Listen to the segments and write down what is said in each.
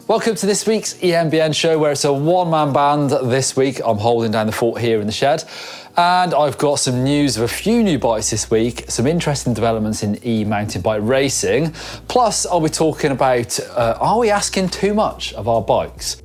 Welcome to this week's EMBN show, where it's a one-man band. This week I'm holding down the fort here in the shed, and I've got some news of a few new bikes this week, some interesting developments in e-mountain bike racing, plus I'll be talking about are we asking too much of our bikes?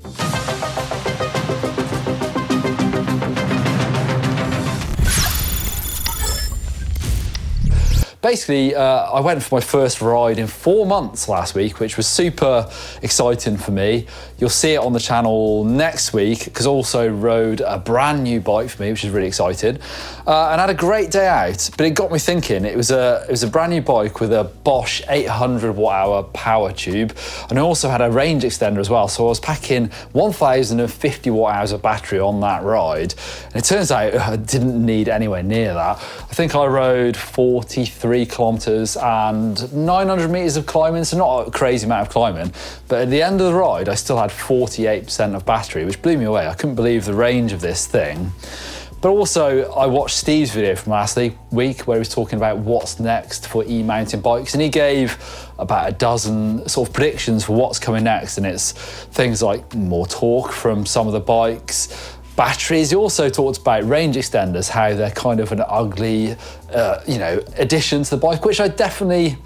Basically, I went for my first ride in 4 months last week, which was super exciting for me. You'll see it on the channel next week, because I also rode a brand new bike for me, which is really exciting, and had a great day out. But it got me thinking. It was a brand new bike with a Bosch 800 watt-hour power tube, and I also had a range extender as well. So I was packing 1,050 watt-hours of battery on that ride, and it turns out I didn't need anywhere near that. I think I rode 43 kilometers and 900 meters of climbing, so not a crazy amount of climbing, but at the end of the ride I still had 48% of battery, which blew me away. I couldn't believe the range of this thing. But also I watched Steve's video from last week where he was talking about what's next for e-mountain bikes, and he gave about a dozen sort of predictions for what's coming next, and it's things like more torque from some of the bikes, batteries. He also talked about range extenders, how they're kind of an ugly, addition to the bike, which I definitely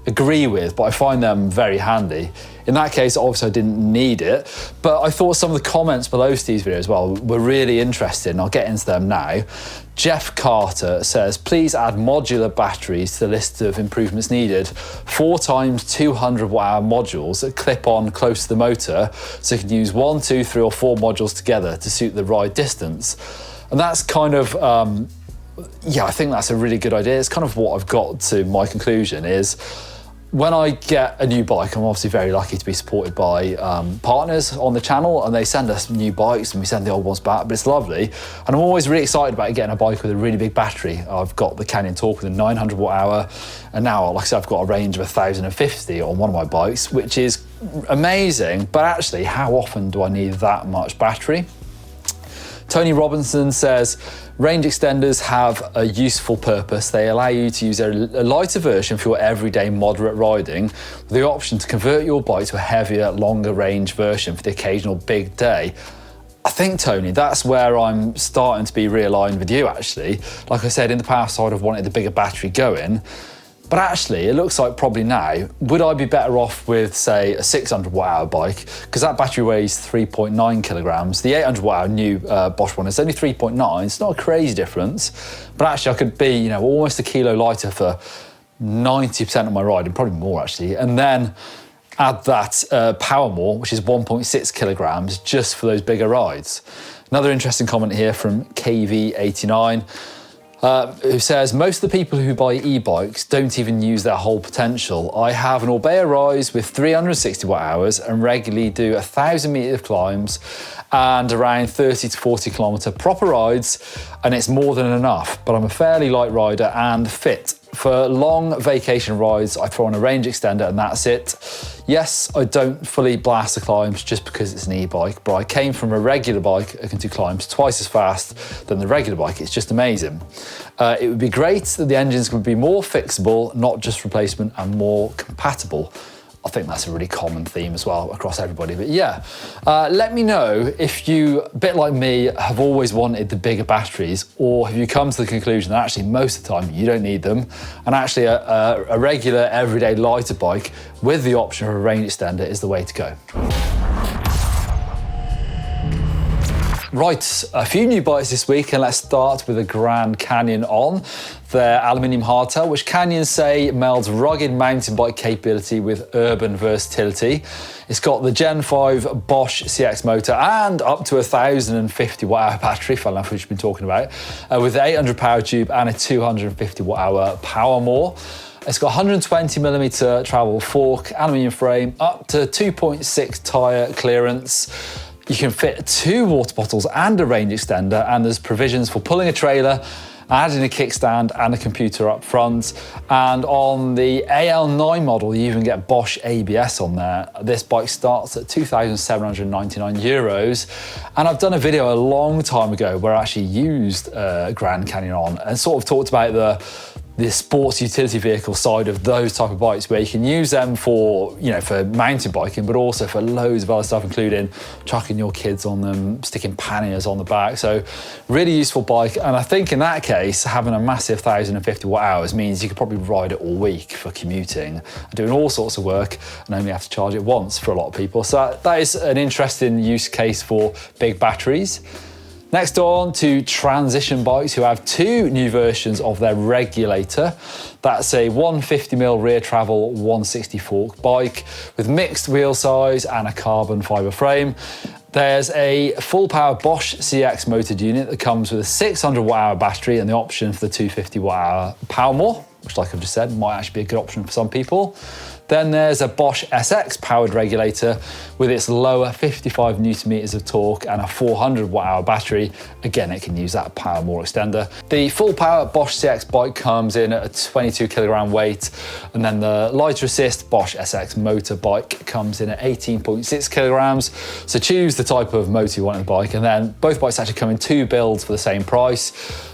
agree with, but I find them very handy. In that case, obviously I didn't need it, but I thought some of the comments below Steve's video as well were really interesting. I'll get into them now. Jeff Carter says, please add modular batteries to the list of improvements needed. 4 times 200 watt-hour modules that clip on close to the motor, so you can use 1, 2, 3 or 4 modules together to suit the ride distance. And that's kind of, I think that's a really good idea. It's kind of what I've got to my conclusion is, when I get a new bike, I'm obviously very lucky to be supported by partners on the channel, and they send us new bikes and we send the old ones back, but it's lovely. And I'm always really excited about getting a bike with a really big battery. I've got the Canyon Torque with a 900 watt-hour, and now, like I said, I've got a range of 1,050 on one of my bikes, which is amazing. But actually, how often do I need that much battery? Tony Robinson says, range extenders have a useful purpose. They allow you to use a lighter version for your everyday moderate riding, with the option to convert your bike to a heavier, longer range version for the occasional big day. I think, Tony, that's where I'm starting to be realigned with you, actually. Like I said, in the past, I'd have wanted the bigger battery going. But actually, it looks like probably now, would I be better off with, say, a 600 watt-hour bike? Because that battery weighs 3.9 kilograms. The 800 watt-hour new Bosch one is only 3.9. It's not a crazy difference. But actually, I could be, almost a kilo lighter for 90% of my riding, probably more actually. And then add that Power More, which is 1.6 kilograms, just for those bigger rides. Another interesting comment here from KV89. Who says, most of the people who buy e-bikes don't even use their whole potential. I have an Orbea Rise with 360 watt-hours and regularly do 1,000 meters of climbs and around 30 to 40 kilometer proper rides, and it's more than enough. But I'm a fairly light rider and fit. For long vacation rides, I throw on a range extender and that's it. Yes, I don't fully blast the climbs just because it's an e-bike, but I came from a regular bike. I can do climbs twice as fast than the regular bike. It's just amazing. It would be great that the engines would be more fixable, not just replacement, and more compatible. I think that's a really common theme as well across everybody. But yeah, let me know if you, a bit like me, have always wanted the bigger batteries, or have you come to the conclusion that actually most of the time you don't need them, and actually a regular everyday lighter bike with the option of a range extender is the way to go. Right, a few new bikes this week, and let's start with the Grand Canyon On, their aluminium hardtail, which Canyon say melds rugged mountain bike capability with urban versatility. It's got the Gen 5 Bosch CX motor and up to 1,050 watt-hour battery, fun enough, which we've been talking about, with the 800 power tube and a 250 watt-hour Power More. It's got 120mm travel fork, aluminium frame, up to 2.6 tyre clearance. You can fit 2 water bottles and a range extender, and there's provisions for pulling a trailer, adding a kickstand and a computer up front. And on the AL9 model, you even get Bosch ABS on there. This bike starts at €2,799. And I've done a video a long time ago where I actually used Grand Canyon On and sort of talked about the sports utility vehicle side of those type of bikes, where you can use them for, for mountain biking, but also for loads of other stuff, including chucking your kids on them, sticking panniers on the back. So really useful bike. And I think in that case, having a massive 1,050 watt hours means you could probably ride it all week for commuting, doing all sorts of work, and only have to charge it once for a lot of people. So that is an interesting use case for big batteries. Next on to transition bikes, who have two new versions of their regulator. That's a 150mm rear travel 160 fork bike with mixed wheel size and a carbon fibre frame. There's a full power Bosch CX motored unit that comes with a 600 watt hour battery and the option for the 250 watt hour power more, which, like I've just said, might actually be a good option for some people. Then there's a Bosch SX powered regulator with its lower 55 Newton meters of torque and a 400 watt hour battery. Again, it can use that power more extender. The full power Bosch CX bike comes in at a 22 kilogram weight, and then the lighter assist Bosch SX motor bike comes in at 18.6 kilograms. So choose the type of motor you want in the bike, and then both bikes actually come in two builds for the same price.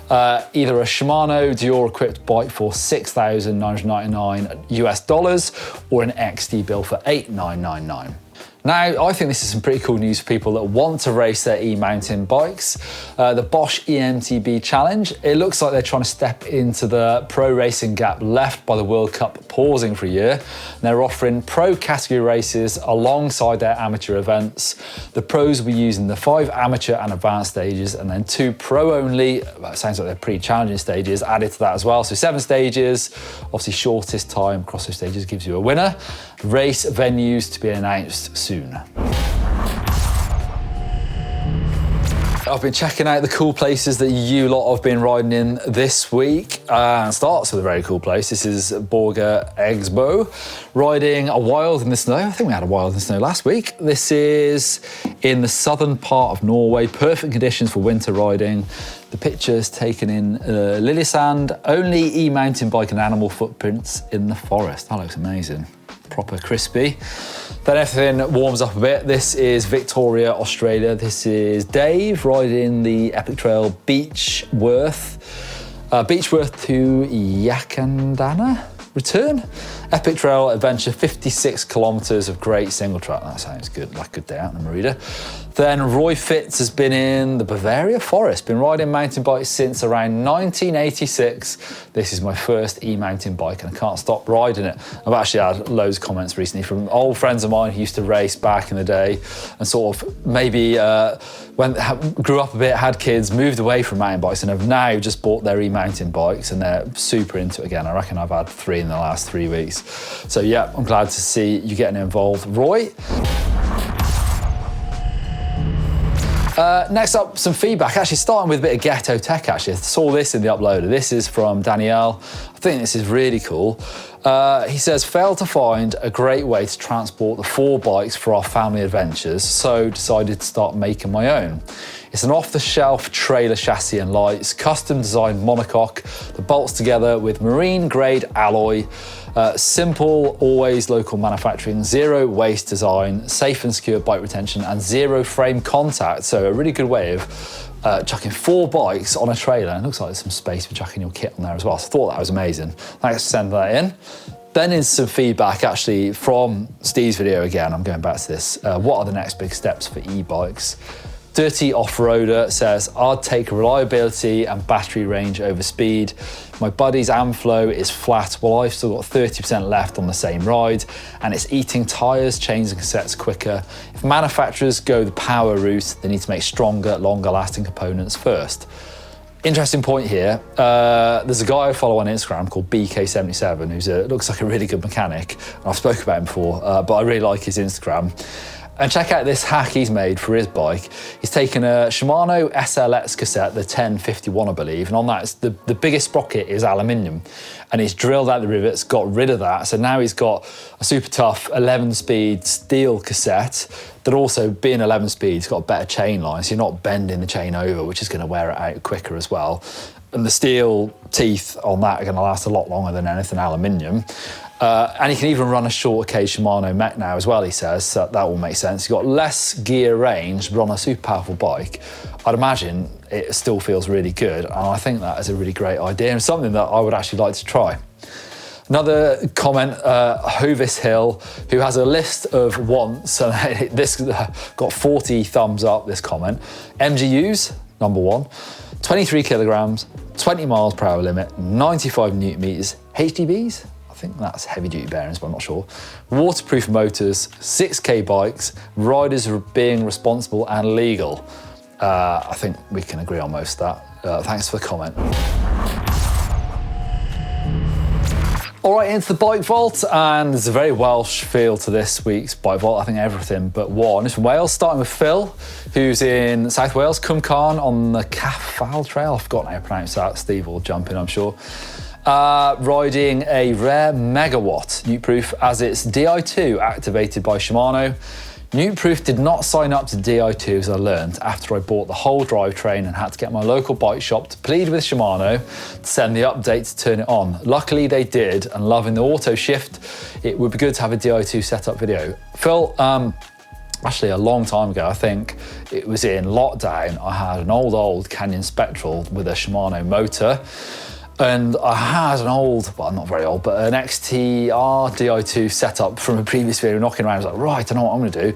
Either a Shimano Dior equipped bike for $6,999 US, or an XD build for $8,999. Now, I think this is some pretty cool news for people that want to race their e-mountain bikes. The Bosch eMTB Challenge, it looks like they're trying to step into the pro racing gap left by the World Cup pausing for a year. And they're offering pro category races alongside their amateur events. The pros will be using the 5 amateur and advanced stages, and then 2 pro only, well, it sounds like they're pretty challenging stages, added to that as well. So 7 stages, obviously shortest time across those stages gives you a winner. Race venues to be announced soon. I've been checking out the cool places that you lot have been riding in this week. And starts with a very cool place. This is Borga Expo, riding a wild in the snow. I think we had a wild in the snow last week. This is in the southern part of Norway. Perfect conditions for winter riding. The pictures taken in Lillesand. Only e-mountain bike and animal footprints in the forest. That looks amazing. Proper crispy. Then everything warms up a bit. This is Victoria, Australia. This is Dave riding the Epic Trail Beechworth to Yakandana return. Epic Trail Adventure, 56 kilometers of great single track. That sounds good, like a good day out in the Merida. Then Roy Fitz has been in the Bavaria Forest, been riding mountain bikes since around 1986. This is my first e-mountain bike and I can't stop riding it. I've actually had loads of comments recently from old friends of mine who used to race back in the day and sort of maybe grew up a bit, had kids, moved away from mountain bikes and have now just bought their e-mountain bikes and they're super into it again. I reckon I've had 3 in the last 3 weeks. So yeah, I'm glad to see you getting involved, Roy. Next up, some feedback. Actually, starting with a bit of ghetto tech, actually. I saw this in the uploader. This is from Danielle. I think this is really cool. He says, failed to find a great way to transport the 4 bikes for our family adventures, so decided to start making my own. It's an off-the-shelf trailer chassis and lights, custom-designed monocoque that bolts together with marine-grade alloy, simple, always local manufacturing, zero waste design, safe and secure bike retention, and zero frame contact. So a really good way of chucking 4 bikes on a trailer. And it looks like there's some space for chucking your kit on there as well. So I thought that was amazing. Thanks for sending that in. Then in some feedback actually from Steve's video again, I'm going back to this. What are the next big steps for e-bikes? Dirty Off-Roader says, I'd take reliability and battery range over speed. My buddy's Amflow is flat while I've still got 30% left on the same ride, and it's eating tyres, chains and cassettes quicker. If manufacturers go the power route, they need to make stronger, longer lasting components first. Interesting point here. There's a guy I follow on Instagram called BK77 who looks like a really good mechanic. I've spoken about him before, but I really like his Instagram. And check out this hack he's made for his bike. He's taken a Shimano SLX cassette, the 1051 I believe, and on that the biggest sprocket is aluminium. And he's drilled out the rivets, got rid of that. So now he's got a super tough 11-speed steel cassette that also, being 11-speed, has got a better chain line, so you're not bending the chain over, which is going to wear it out quicker as well. And the steel teeth on that are going to last a lot longer than anything aluminium. And you can even run a short cage Shimano mech now as well, he says, so that all makes sense. You've got less gear range, but on a super powerful bike, I'd imagine it still feels really good. And I think that is a really great idea and something that I would actually like to try. Another comment, Hovis Hill, who has a list of wants, and this got 40 thumbs up, this comment. MGUs, number 1, 23 kilograms, 20 miles per hour limit, 95 newton meters, HDBs, I think that's heavy duty bearings, but I'm not sure. Waterproof motors, 6K bikes, riders are being responsible and legal. I think we can agree on most of that. Thanks for the comment. All right, into the bike vault, and there's a very Welsh feel to this week's bike vault. I think everything but one is from Wales, starting with Phil, who's in South Wales, Cwm Carn on the Caffal Trail. I've forgotten how to pronounce that. Steve will jump in, I'm sure. Riding a rare megawatt Nuteproof as its Di2 activated by Shimano. Nuteproof did not sign up to Di2, as I learned after I bought the whole drivetrain and had to get my local bike shop to plead with Shimano to send the update to turn it on. Luckily they did, and loving the auto shift, it would be good to have a Di2 setup video. Phil, actually a long time ago, I think it was in lockdown, I had an old Canyon Spectral with a Shimano motor. And I had an old, well, not very old, but an XTR Di2 setup from a previous video knocking around. I was like, right, I know what I'm gonna do.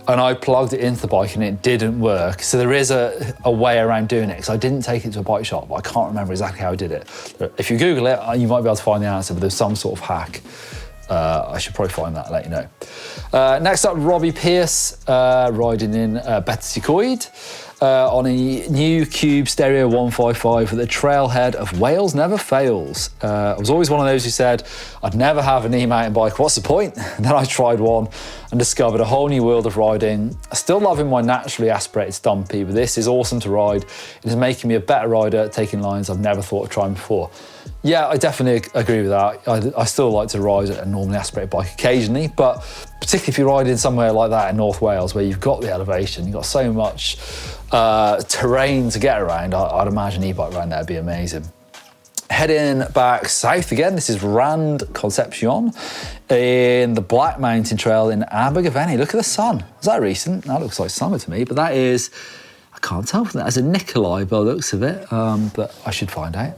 And I plugged it into the bike and it didn't work. So there is a way around doing it, because I didn't take it to a bike shop, but I can't remember exactly how I did it. If you Google it, you might be able to find the answer, but there's some sort of hack. I should probably find that and let you know. Next up, Robbie Pearce, riding in Betty Coed. On a new Cube Stereo 155 with the trailhead of Wales Never Fails. I was always one of those who said, I'd never have an e-mountain bike, what's the point? And then I tried one and discovered a whole new world of riding. I still loving my naturally aspirated Stumpy, but this is awesome to ride. It is making me a better rider, taking lines I've never thought of trying before. Yeah, I definitely agree with that. I still like to ride a normally aspirated bike occasionally, but particularly if you're riding somewhere like that in North Wales where you've got the elevation, you've got so much terrain to get around, I'd imagine e-bike around there would be amazing. Heading back south again, this is Rand Concepcion in the Black Mountain Trail in Abergavenny. Look at the sun. Is that recent? That looks like summer to me, but that is, I can't tell from that. As a Nikolai by the looks of it, but I should find out.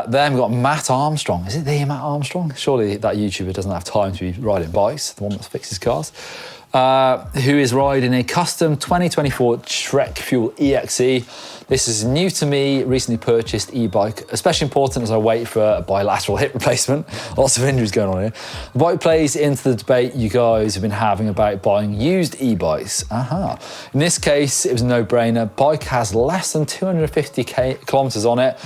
Then we've got Matt Armstrong. Is it the Matt Armstrong? Surely that YouTuber doesn't have time to be riding bikes, the one that fixes cars. Who is riding a custom 2024 Trek Fuel EXE. This is new to me, recently purchased e-bike, especially important as I wait for a bilateral hip replacement. Lots of injuries going on here. The bike plays into the debate you guys have been having about buying used e-bikes. In this case, it was a no-brainer. Bike has less than 250 kilometers on it.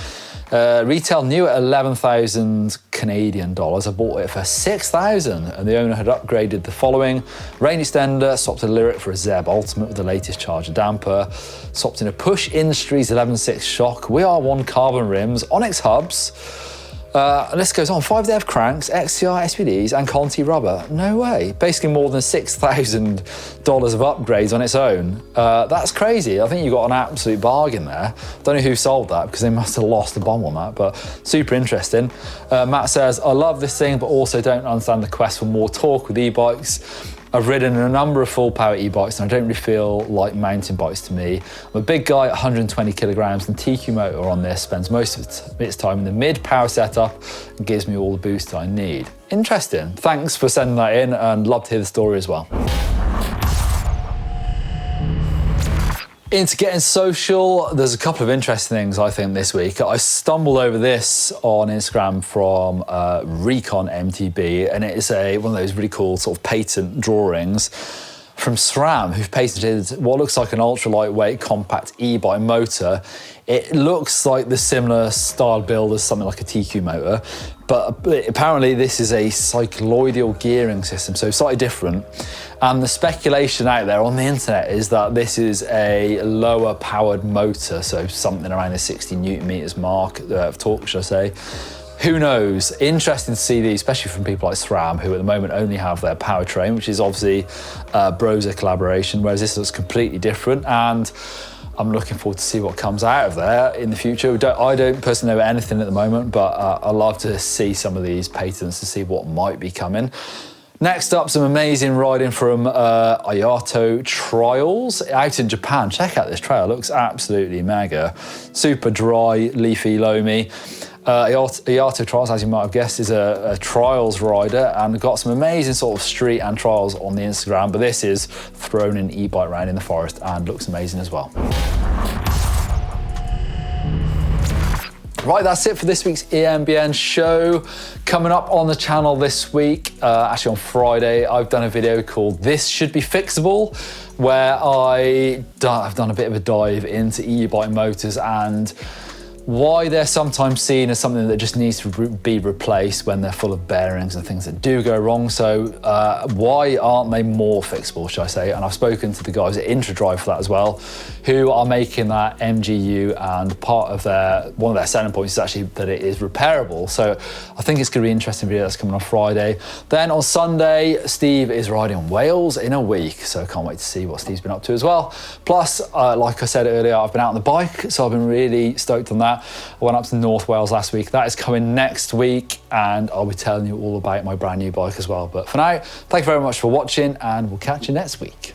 Retail new at 11,000 Canadian dollars. I bought it for 6,000, and the owner had upgraded the following: range extender, swapped a Lyric for a Zeb Ultimate with the latest Charger damper, swapped in a Push Industries 11.6 shock, WR1 carbon rims, Onyx hubs. And this goes on, 5 cranks, XCR SPDs and Conti rubber. No way. Basically more than $6,000 of upgrades on its own. That's crazy. I think you got an absolute bargain there. Don't know who sold that, because they must have lost the bomb on that, but super interesting. Matt says, I love this thing, but also don't understand the quest for more torque with e-bikes. I've ridden a number of full power e-bikes and I don't really feel like mountain bikes to me. I'm a big guy at 120 kilograms, and TQ motor on this spends most of its time in the mid power setup and gives me all the boost I need. Interesting. Thanks for sending that in, and love to hear the story as well. Into getting social, there's a couple of interesting things I think this week. I stumbled over this on Instagram from Recon eMTB, and it is one of those really cool sort of patent drawings from SRAM, who've patented what looks like an ultra lightweight compact e-bike motor. It looks like the similar style build as something like a TQ motor, but apparently this is a cycloidal gearing system, so slightly different. And the speculation out there on the internet is that this is a lower powered motor, so something around the 60 Newton meters mark of torque, should I say. Who knows? Interesting to see these, especially from people like SRAM, who at the moment only have their powertrain, which is obviously Broza collaboration, whereas this looks completely different. And I'm looking forward to see what comes out of there in the future. I don't personally know anything at the moment, but I'd love to see some of these patents to see what might be coming. Next up, some amazing riding from Ayato Trials out in Japan. Check out this trail, it looks absolutely mega. Super dry, leafy, loamy. Ayato Trials, as you might have guessed, is a trials rider and got some amazing sort of street and trials on the Instagram, but this is throwing an e-bike around in the forest and looks amazing as well. Right, that's it for this week's EMBN show. Coming up on the channel this week, actually on Friday, I've done a video called This Should Be Fixable, where I've done a bit of a dive into e-bike motors and why they're sometimes seen as something that just needs to be replaced when they're full of bearings and things that do go wrong. So why aren't they more fixable, should I say? And I've spoken to the guys at IntraDrive for that as well, who are making that MGU, and part of one of their selling points is actually that it is repairable. So I think it's going to be an interesting video that's coming on Friday. Then on Sunday, Steve is riding Wales in a week, so I can't wait to see what Steve's been up to as well. Plus, like I said earlier, I've been out on the bike, so I've been really stoked on that. I went up to North Wales last week. That is coming next week, and I'll be telling you all about my brand new bike as well. But for now, thank you very much for watching, and we'll catch you next week.